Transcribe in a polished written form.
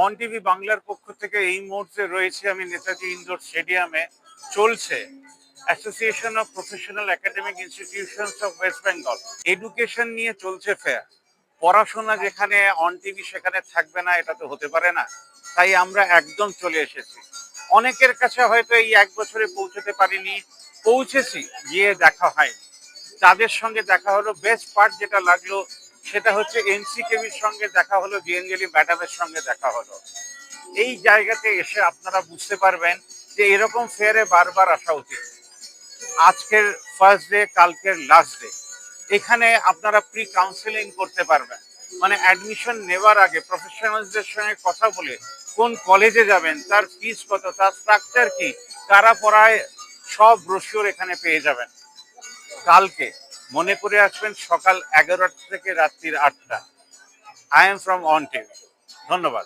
On TV বাংলার পক্ষ থেকে এই মুহূর্তে রয়েছে আমি নেতাজি ইনডোর স্টেডিয়ামে। চলছে association of professional academic institutions of West Bengal education নিয়ে চলছে ফেয়ার। পড়াশোনা যেখানে অন টিভি সেখানে থাকবে না, এটা তো হতে পারে না। তাই আমরা একদম চলে এসেছি। অনেকের কাছে হয়তো এই 1 বছরে পৌঁছতে পারিনি, পৌঁছেছি, গিয়ে দেখা হয়নি। তাদের সঙ্গে দেখা হলো। বেস্ট পার্ট যেটা লাগলো সেটা হচ্ছে এনসিকেবির সঙ্গে দেখা হলো, গীতাঞ্জলি ম্যাডামের সঙ্গে দেখা হলো। এই জায়গাতে এসে আপনারা বুঝতে পারবেন যে এরকম ফেয়ারে বারবার আসা উচিত। আজকের ফার্স্ট ডে, কালকের লাস্ট ডে। এখানে আপনারা প্রি কাউন্সেলিং করতে পারবেন, মানে অ্যাডমিশন নেওয়ার আগে প্রফেশনালসদের সঙ্গে কথা বলে কোন কলেজে যাবেন, তার ফিস কত, তার স্ট্রাকচার কি, কারা পড়ায়, সব ব্রোশিওর এখানে পেয়ে যাবেন। কালকে মনে করে আসবেন সকাল 11টা থেকে রাত্রির 8টা। I am from on TV. ধন্যবাদ।